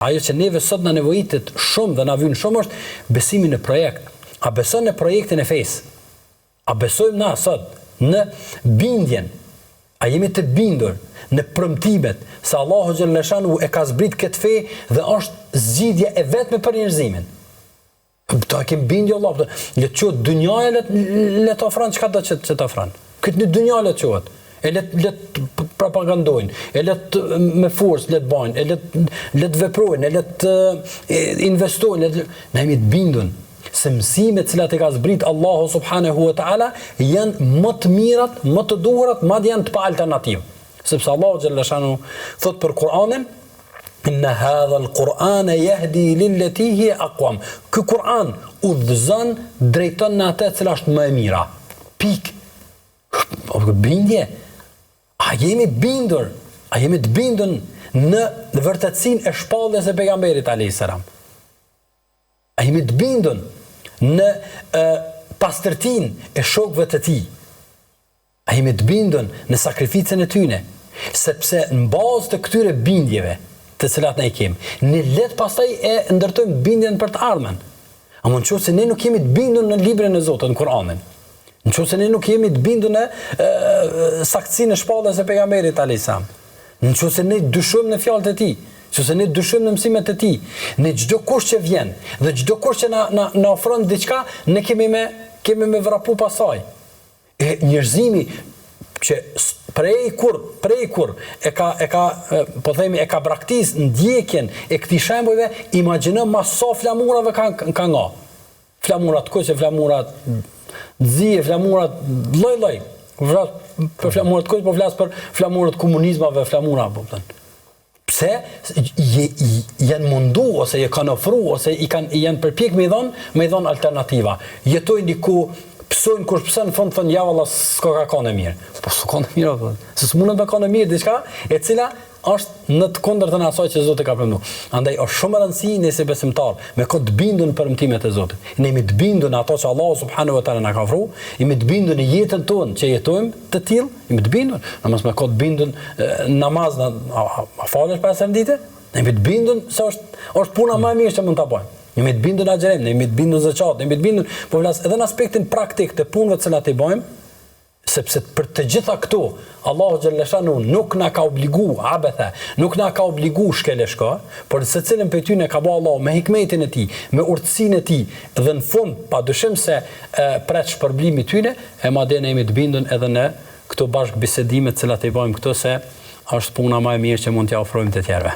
Ajo që neve sot na nevojitet shumë dhe na vjen shumë është besimi në projekt. A beson në projektin e fesë? A besojmë na sot në bindjen? A jemi të bindur në premtimet se Allahu xhaleshanu e ka zbrit këtë fe dhe është zgjidhja e vetme për njerëzimin? Ta kemi bindje Allah, le të quhet dynjaja, le të ofron çka do që të ofron. Këtë në dynja le të quhet. E le të propagandojnë, e le të me forcë le të bajnë, e le të veprojnë, e le të investojnë, ne jemi të bindur se mësimet cilat e ka zbrit Allahu subhanahu wa taala janë më të mirat, më të duhurat, madje janë të pa alternativë. Sepse Allahu xhaleshanu thot për Kur'anin: Inna hadha al-Qur'ana yahdi lillati hiya aqwam. Ky Kur'an udhëzon, drejton në atë që është më e mira. Pik. Bindje. A jemi bindur? A jemi të bindur në vërtetësinë e shpalljes së pejgamberit alayhis salam? A jemi të bindur në pastërtinë e shokëve të tij? A jemi të bindur në sakrificën e tyre? Sepse në bazë të këtyre bindjeve të cilat ne kemi, ne let pastaj e ndërtojmë bindjen për të ardhmen. Ama nëse ne nuk jemi të bindur në librin e Zotit, në Kur'anin, nëse ne nuk jemi të bindur në saktësinë e shpalljes së pejgamberit alayhis salam, nëse ne dyshojmë në fjalët e tij, nëse ne dyshojmë në mësimet e tij, në çdo kush që vjen dhe çdo kush që na ofron diçka, ne kemi me vrapu pasaj. E njerëzimi që prej kur e ka po themi e ka braktis ndjekjen e këtij shembujve, imagjino ma sa flamurave ka nga. Flamurat kuqe, flamurat zi, flamurat lloj-lloj. Për flamurat kuqe po flas për flamurat komunizmave, flamura po thënë. Pse janë mundu ose e kanë ofru ose janë përpjek me i dhon alternativa. Jetojnë diku, pësojnë kur pësën në fund thënë ja valla s'ka ka kanë e mirë. Po s'ka kanë e mirë, po. Se s'mundet me kanë e mirë diçka e cila është në të kundërtën asaj që Zoti ka premtuar. Andaj është shumë e rëndësishme nëse besimtar me këtë bindun për mëtimet e Zotit. Ne jemi të bindur në ato që Allahu subhanahu wa taala na ka ofruar, jemi të bindur në jetën tonë që jetojmë të tillë, jemi të bindur, namaz me këtë bindun namaz a falesh pas ditë, ne jemi të bindur se është puna më e mirë që mund ta bëjmë. Jemi të bindur në agjerim, jemi të bindur në zakat, jemi të bindur, po flas edhe në aspektin praktik të punëve që na të bëjmë, sepse për të gjitha këto Allahu xhaleshanu nuk na ka obligu abethe, nuk na ka obligu shkeleshka, por secilin prej tyre ka bëu Allahu me hikmetin e tij, me urtësinë e tij dhe në fund padyshim se pret shpërblimi tyre, e madje ne jemi të bindur edhe në këto bashkëbisedimet që i bëjmë këto se është puna më e mirë që mund t'ia ofrojmë të tjerëve.